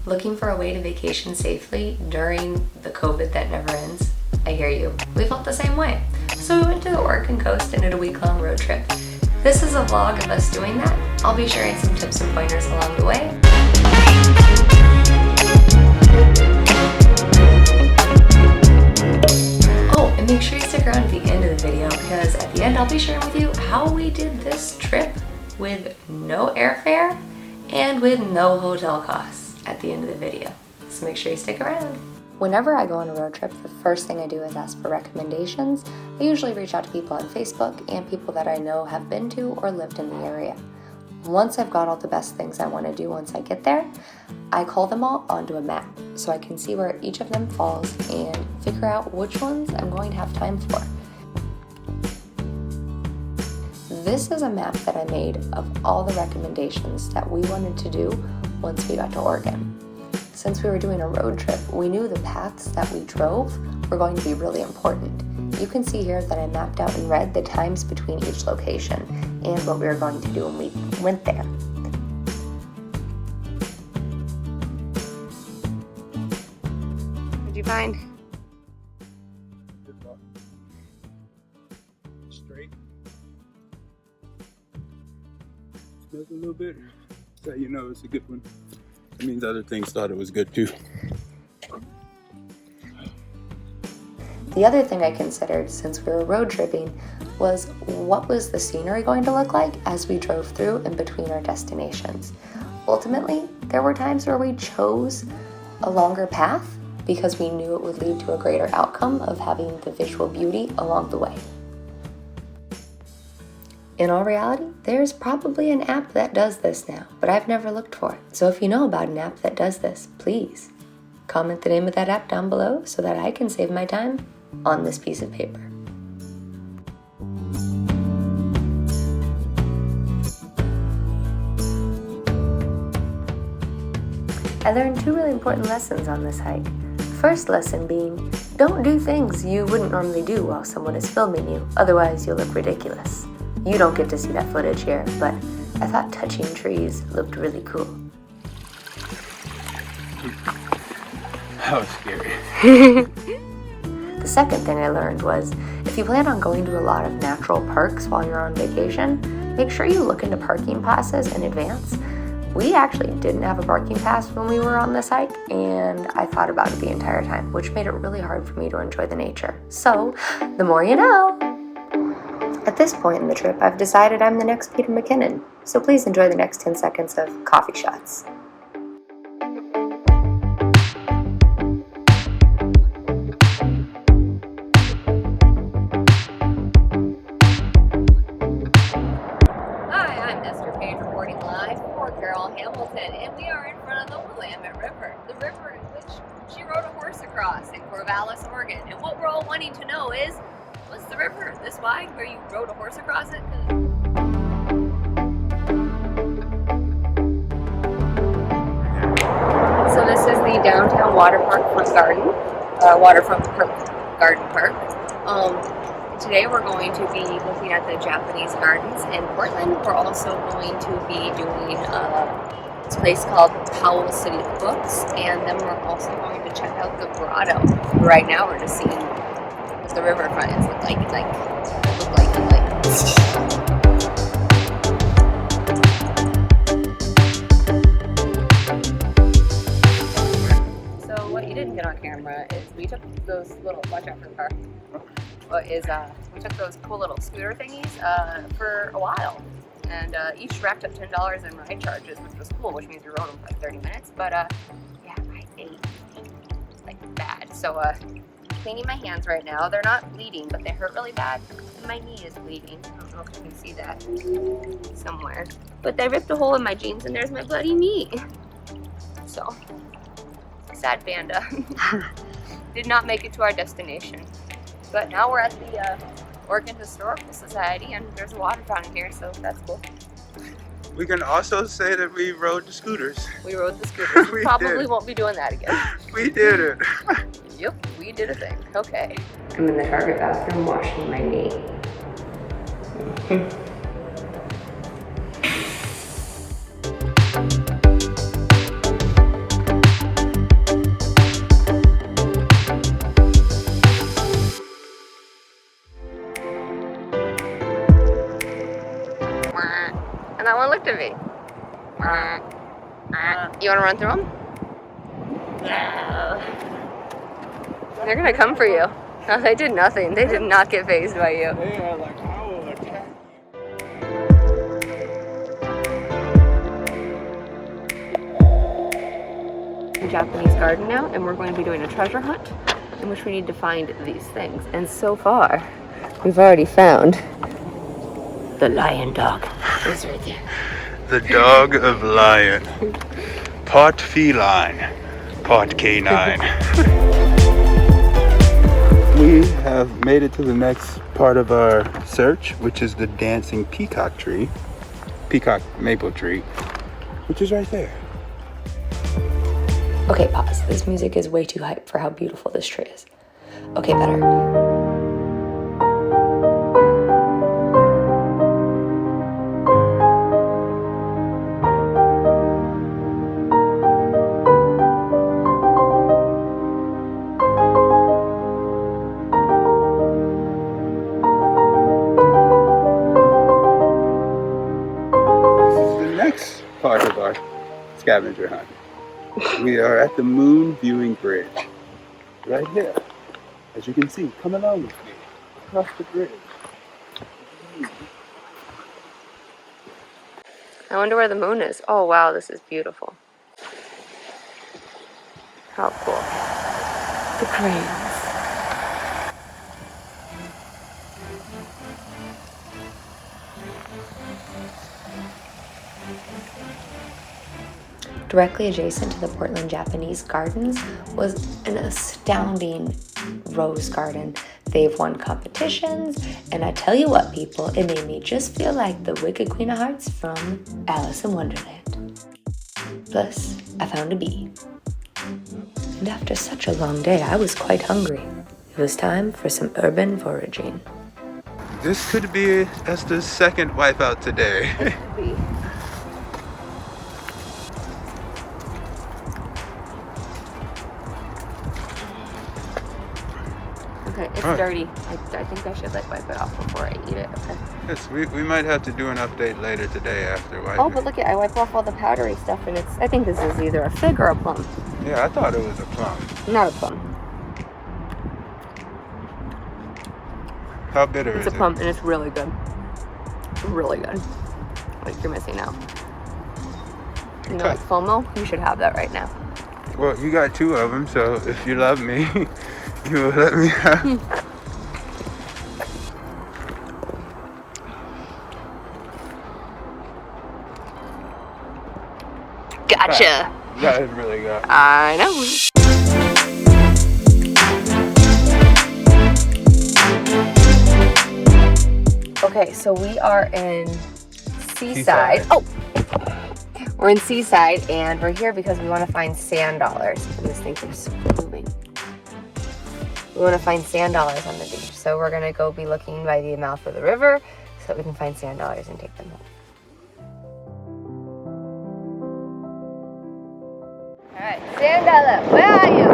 Looking for a way to vacation safely during the COVID that never ends? I hear you. We felt the same way. So we went to the Oregon coast and did a week-long road trip. This is a vlog of us doing that. I'll be sharing some tips and pointers along the way. Oh, and make sure you stick around at the end of the video because at the end I'll be sharing with you how we did this trip with no airfare and with no hotel costs at the end of the video. So make sure you stick around. Whenever I go on a road trip, the first thing I do is ask for recommendations. I usually reach out to people on Facebook and people that I know have been to or lived in the area. Once I've got all the best things I want to do once I get there, I call them all onto a map so I can see where each of them falls and figure out which ones I'm going to have time for. This is a map that I made of all the recommendations that we wanted to do once we got to Oregon. Since we were doing a road trip, we knew the paths that we drove were going to be really important. You can see here that I mapped out in red the times between each location and what we were going to do when we went there. What did you find? Straight. Smells a little bitter. So you know it's a good one. It means other things thought it was good too. The other thing I considered since we were road tripping was what was the scenery going to look like as we drove through in between our destinations. Ultimately, there were times where we chose a longer path because we knew it would lead to a greater outcome of having the visual beauty along the way. In all reality, there's probably an app that does this now, but I've never looked for it. So if you know about an app that does this, please comment the name of that app down below so that I can save my time on this piece of paper. I learned two really important lessons on this hike. The first lesson being, don't do things you wouldn't normally do while someone is filming you, otherwise you'll look ridiculous. You don't get to see that footage here, but I thought touching trees looked really cool. That was scary. The second thing I learned was, if you plan on going to a lot of natural parks while you're on vacation, make sure you look into parking passes in advance. We actually didn't have a parking pass when we were on this hike, and I thought about it the entire time, which made it really hard for me to enjoy the nature. So, the more you know. At this point in the trip, I've decided I'm the next Peter McKinnon, so please enjoy the next 10 seconds of coffee shots. Hi, I'm Esther reporting live for Carol Hamilton, and we are in front of the Willamette River, the river in which she rode a horse across in Corvallis, Oregon. And what we're all wanting to know is, was the river this wide where you rode a horse across it? So this is the downtown waterfront garden park. Today we're going to be looking at the Japanese gardens in Portland. We're also going to be doing this place called Powell City of Books, and then we're also going to check out the grotto. Right now we're just seeing the riverfront is look like. So what you didn't get on camera is we took those little, watch out for the car. We took those cool little scooter thingies for a while, and each racked up $10 in ride charges, which was cool, which means we rode them for like 30 minutes. But yeah, I ate like bad. So cleaning my hands right now. They're not bleeding, but they hurt really bad. And my knee is bleeding. I don't know if you can see that somewhere. But they ripped a hole in my jeans and there's my bloody knee. So, sad panda. Did not make it to our destination. But now we're at the Oregon Historical Society and there's a water fountain here, so that's cool. We can also say that we rode the scooters. We rode the scooters. We probably won't be doing that again. We did it. Yep, we did a thing. Okay. I'm in the Target bathroom washing my knee. want to run through them? They're gonna come for you. No, they did nothing. They did not get phased by you. They are like, I will attack The Japanese garden now, and we're going to be doing a treasure hunt in which we need to find these things. And so far, we've already found the lion dog. It's right there. the dog of lion. Part feline, part canine. We have made it to the next part of our search, which is the dancing peacock maple tree, which is right there. Okay, pause. This music is way too hype for how beautiful this tree is. Okay, better. Part of our scavenger hunt. We are at the Moon Viewing Bridge, right here. As you can see, come along with me, across the bridge. I wonder where the moon is. Oh wow, this is beautiful. How cool. The cranes. Directly adjacent to the Portland Japanese Gardens was an astounding rose garden. They've won competitions, and I tell you what, people, it made me just feel like the Wicked Queen of Hearts from Alice in Wonderland. Plus, I found a bee. And after such a long day, I was quite hungry. It was time for some urban foraging. This could be Esther's second wipeout today. Okay, it's dirty. I think I should like wipe it off before I eat it. Okay. Yes, we might have to do an update later today after wiping. Oh, but look at I wiped off all the powdery stuff, and I think this is either a fig or a plum. Yeah, I thought it was a plum. Not a plum. How bitter is it? It's a plum, and it's really good. Really good. Like you're missing out. You know, like FOMO? You should have that right now. Well, you got two of them, so if you love me, you will let me have. Gotcha. That is really good. I know. Okay, so we are in Seaside. Oh, we're in Seaside, and we're here because we want to find sand dollars. This thing keeps moving. We want to find sand dollars on the beach, so we're gonna go be looking by the mouth of the river so that we can find sand dollars and take them home. All right, sand dollar, where are you?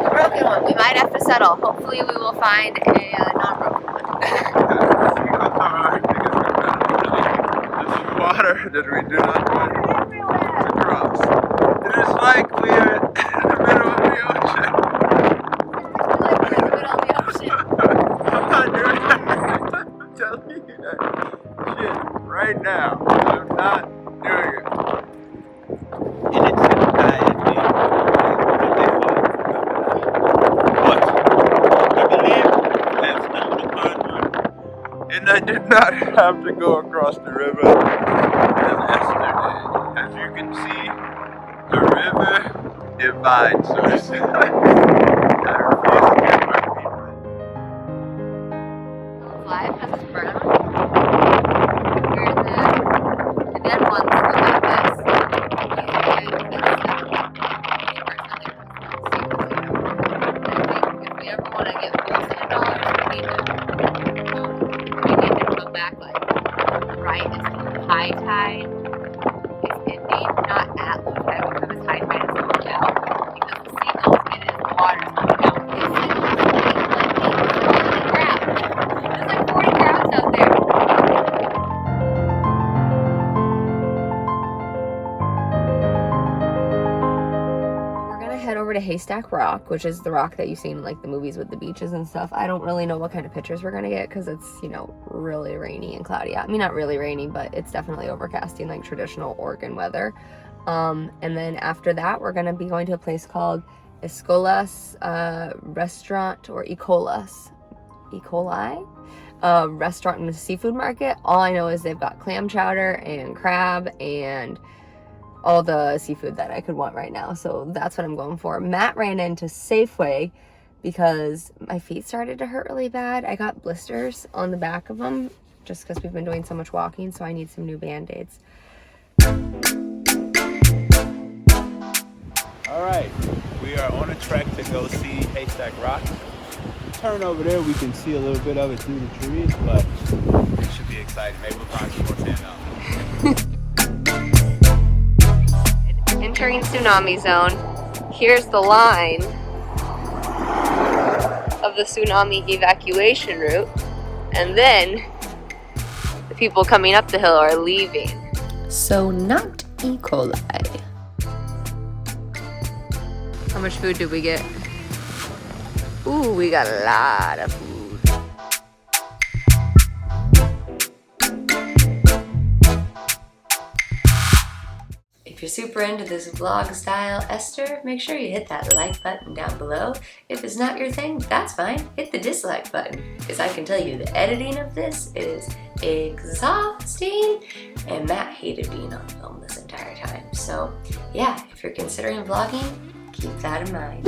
A broken one. We might have to settle. Hopefully, we will find a non-broken one. This water that we do not want to cross. It is like we are in the middle of the ocean. I'm not doing that. I'm telling you that shit right now. I'm not doing it. And it's but I believe that's not the fun one. And I did not have to go across the river as Esther did. As you can see, the river divides us. I refuse to get my feet wet. Live has this brown. Where the dead ones look like this. If we ever want to get full $10, we need to go back like right as high tide is ending, not at low tide, because high tide is going out because the seagulls get in to Haystack Rock, which is the rock that you've seen in like the movies with the beaches and stuff. I don't really know what kind of pictures we're gonna get because it's, you know, really rainy and cloudy. I mean, not really rainy, but it's definitely overcasting like traditional Oregon weather. And then after that, we're gonna be going to a place called Escolas Restaurant, or Ecoli restaurant and a seafood market. All I know is they've got clam chowder and crab and all the seafood that I could want right now. So that's what I'm going for. Matt ran into Safeway because my feet started to hurt really bad. I got blisters on the back of them just because we've been doing so much walking, so I need some new Band-Aids. All right, we are on a trek to go see Haystack Rock. Turn over there, we can see a little bit of it through the trees, but it should be exciting. Maybe we'll find some more sand. Entering tsunami zone. Here's the line of the tsunami evacuation route, and then the people coming up the hill are leaving. So not E. coli. How much food did we get? Ooh, we got a lot of food. If you're super into this vlog style Esther, make sure you hit that like button down below. If it's not your thing, that's fine. Hit the dislike button, because I can tell you the editing of this is exhausting, and Matt hated being on film this entire time. So yeah, if you're considering vlogging, keep that in mind.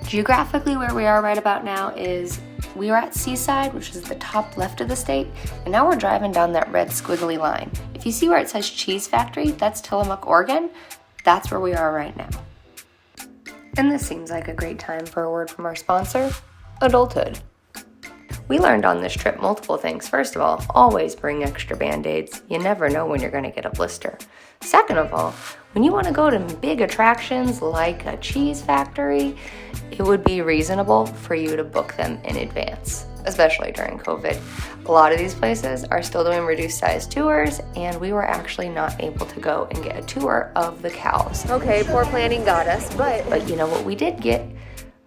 Geographically, where we are right about now is we are at Seaside, which is the top left of the state, and now we're driving down that red squiggly line. If you see where it says Cheese Factory, that's Tillamok, Oregon. That's where we are right now. And this seems like a great time for a word from our sponsor, adulthood. We learned on this trip multiple things. First of all, always bring extra Band-Aids. You never know when you're gonna get a blister. Second of all, when you wanna go to big attractions like a cheese factory, it would be reasonable for you to book them in advance, especially during COVID. A lot of these places are still doing reduced size tours, and we were actually not able to go and get a tour of the cows. Okay, poor planning got us, but you know what we did get?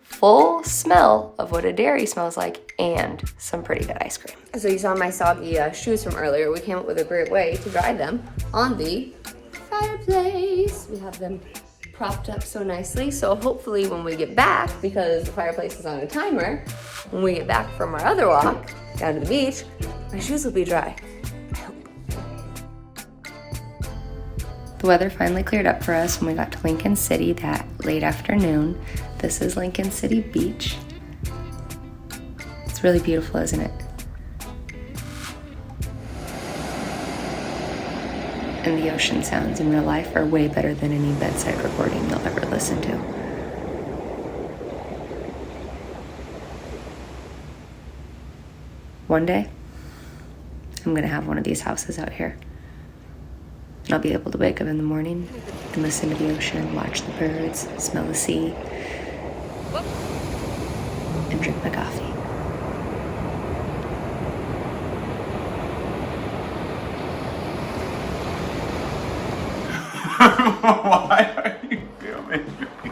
Full smell of what a dairy smells like, and some pretty good ice cream. So you saw my soggy shoes from earlier. We came up with a great way to dry them on the fireplace. We have them propped up so nicely. So hopefully when we get back, because the fireplace is on a timer, when we get back from our other walk down to the beach, my shoes will be dry. I hope. The weather finally cleared up for us when we got to Lincoln City that late afternoon. This is Lincoln City Beach. It's really beautiful, isn't it? And the ocean sounds in real life are way better than any bedside recording you'll ever listen to. One day, I'm gonna have one of these houses out here. And I'll be able to wake up in the morning and listen to the ocean, watch the birds, smell the sea, and drink my coffee. Why are you filming me?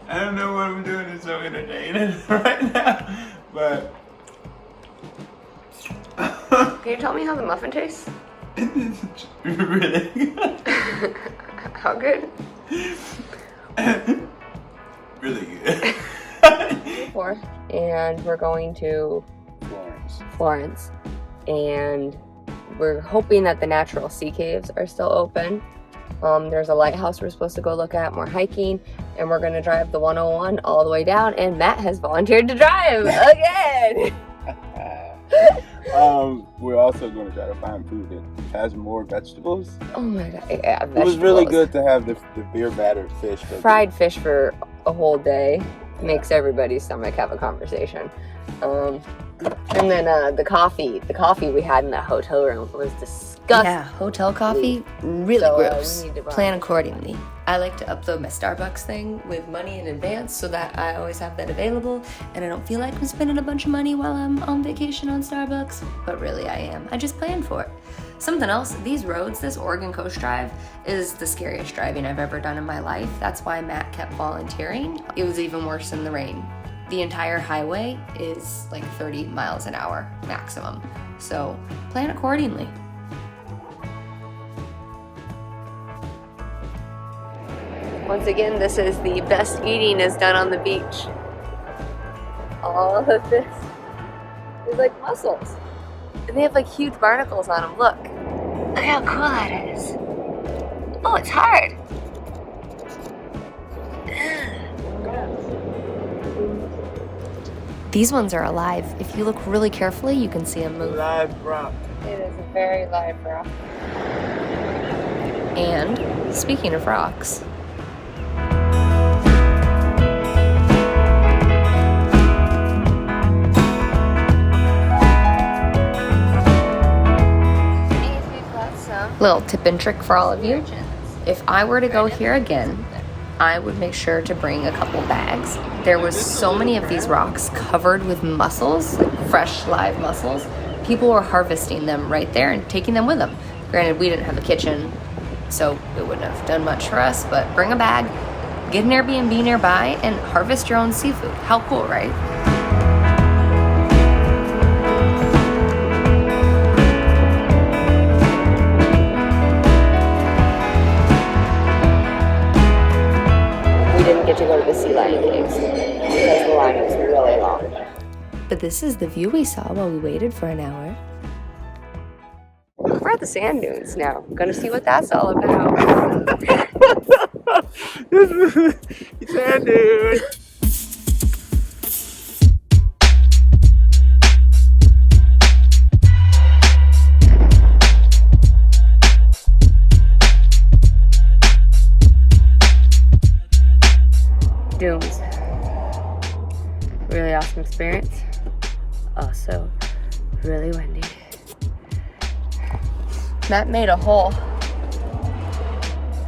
I don't know what I'm doing is so entertaining right now, but Can you tell me how the muffin tastes? it's really good. How good? Really good. And we're going to Florence. And we're hoping that the natural sea caves are still open. There's a lighthouse we're supposed to go look at, more hiking, and we're going to drive the 101 all the way down, and Matt has volunteered to drive again. We're also going to try to find food that has more vegetables. Oh my god, yeah, vegetables. It was really good to have the beer battered fish. Fried fish for a whole day makes everybody's stomach have a conversation. And then the coffee we had in that hotel room was disgusting. Yeah, hotel coffee, really gross. Plan accordingly. I like to upload my Starbucks thing with money in advance so that I always have that available, and I don't feel like I'm spending a bunch of money while I'm on vacation on Starbucks, but really I am. I just plan for it. Something else, these roads, this Oregon Coast Drive is the scariest driving I've ever done in my life. That's why Matt kept volunteering. It was even worse in the rain. The entire highway is like 30 miles an hour maximum. So plan accordingly. Once again, this is the best eating is done on the beach. All of this is like mussels. And they have like huge barnacles on them. Look. Look how cool that is. Oh, it's hard. These ones are alive. If you look really carefully, you can see them move. Live rock. It is a very live rock. And speaking of rocks, little tip and trick for all of you. If I were to go here again, I would make sure to bring a couple bags. There was so many of these rocks covered with mussels, like fresh live mussels. People were harvesting them right there and taking them with them. Granted, we didn't have a kitchen, so it wouldn't have done much for us, but bring a bag, get an Airbnb nearby, and harvest your own seafood. How cool, right? Get to go to the sea lion caves because the line was really long. But this is the view we saw while we waited for an hour. We're at the sand dunes now. Gonna see what that's all about. Sand dune. Dunes. Really awesome experience. Also, really windy. Matt made a hole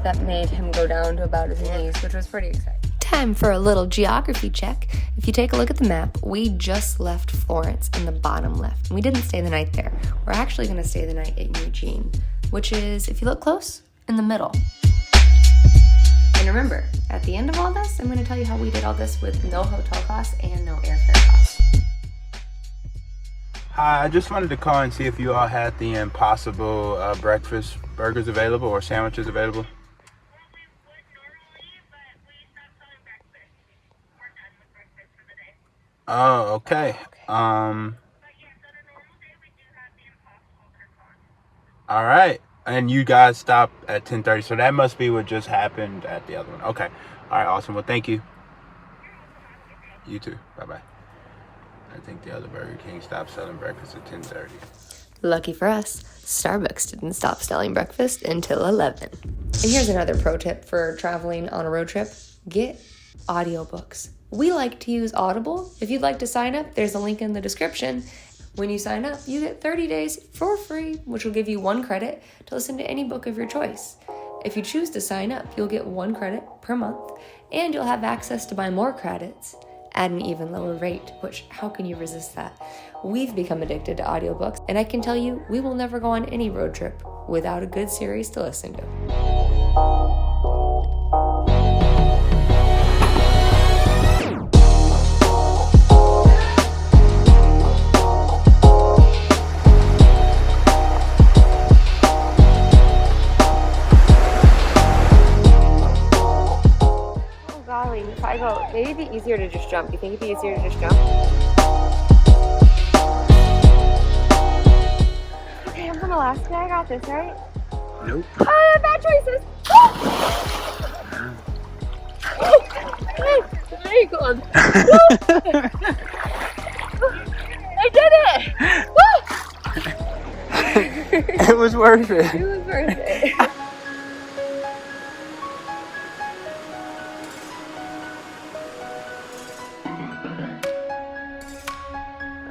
that made him go down to about his knees, which was pretty exciting. Time for a little geography check. If you take a look at the map, we just left Florence in the bottom left. We didn't stay the night there. We're actually going to stay the night in Eugene, which is, if you look close, in the middle. And remember, at the end of all this, I'm going to tell you how we did all this with no hotel costs and no airfare costs. Hi, I just wanted to call and see if you all had the Impossible breakfast burgers available or sandwiches available. Oh, okay. All right. And you guys stopped at 10:30, so that must be what just happened at the other one. Okay. All right, awesome. Well, thank you. You too. Bye-bye. I think the other Burger King stopped selling breakfast at 10:30. Lucky for us, Starbucks didn't stop selling breakfast until 11. And here's another pro tip for traveling on a road trip. Get audiobooks. We like to use Audible. If you'd like to sign up, there's a link in the description. When you sign up, you get 30 days for free, which will give you 1 credit to listen to any book of your choice. If you choose to sign up, you'll get 1 credit per month, and you'll have access to buy more credits at an even lower rate, which how can you resist that? We've become addicted to audiobooks, and I can tell you, we will never go on any road trip without a good series to listen to. If I go, maybe it'd be easier to just jump. You think it'd be easier to just jump? Okay, I'm from Alaska. I got this, right? Nope. Oh, bad choices. There you go. I did it! It was worth it. It was worth it.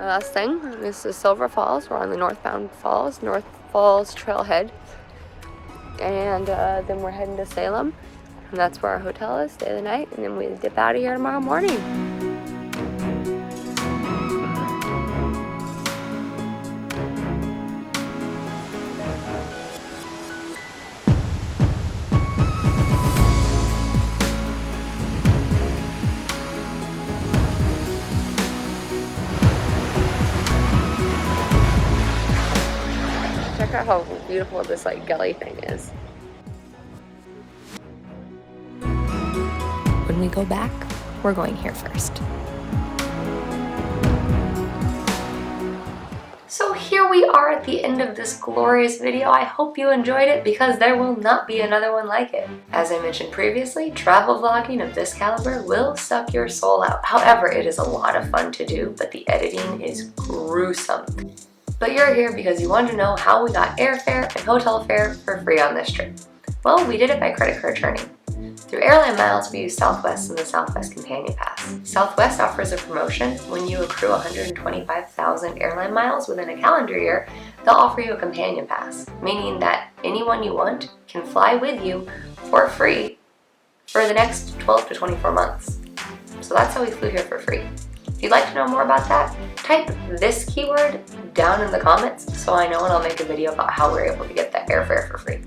Last thing, this is Silver Falls. We're on the North Falls Trailhead. And then we're heading to Salem. And that's where our hotel is, stay the night, and then we dip out of here tomorrow morning. out how beautiful this like gully thing is. When we go back, we're going here first. So here we are at the end of this glorious video. I hope you enjoyed it because there will not be another one like it. As I mentioned previously, travel vlogging of this caliber will suck your soul out. However, it is a lot of fun to do, but the editing is gruesome. But you're here because you wanted to know how we got airfare and hotel fare for free on this trip. Well, we did it by credit card turning. Through airline miles, we use Southwest and the Southwest Companion Pass. Southwest offers a promotion. When you accrue 125,000 airline miles within a calendar year, they'll offer you a Companion Pass, meaning that anyone you want can fly with you for free for the next 12 to 24 months. So that's how we flew here for free. If you'd like to know more about that, type this keyword down in the comments so I know, and I'll make a video about how we're able to get that airfare for free.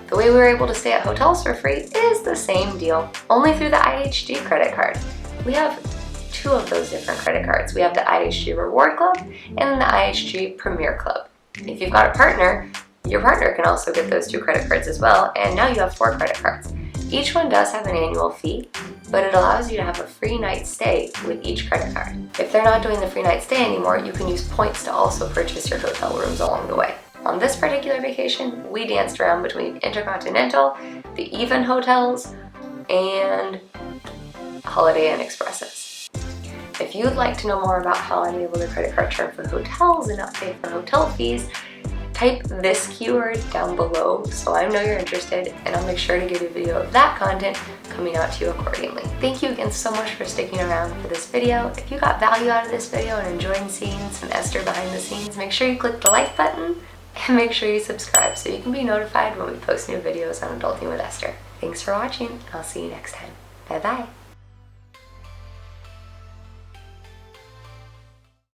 The way we were able to stay at hotels for free is the same deal, only through the IHG credit card. We have two of those different credit cards. We have the IHG Reward Club and the IHG Premier Club. If you've got a partner, your partner can also get those two credit cards as well, and now you have 4 credit cards. Each one does have an annual fee, but it allows you to have a free night stay with each credit card. If they're not doing the free night stay anymore, you can use points to also purchase your hotel rooms along the way. On this particular vacation, we danced around between Intercontinental, the Even hotels, and Holiday Inn Expresses. If you'd like to know more about how I'm able to credit card turn for hotels and not pay for hotel fees, type this keyword down below so I know you're interested, and I'll make sure to give you a video of that content coming out to you accordingly. Thank you again so much for sticking around for this video. If you got value out of this video and enjoying seeing some Esther behind the scenes, make sure you click the like button and make sure you subscribe so you can be notified when we post new videos on Adulting with Esther. Thanks for watching, and I'll see you next time. Bye bye.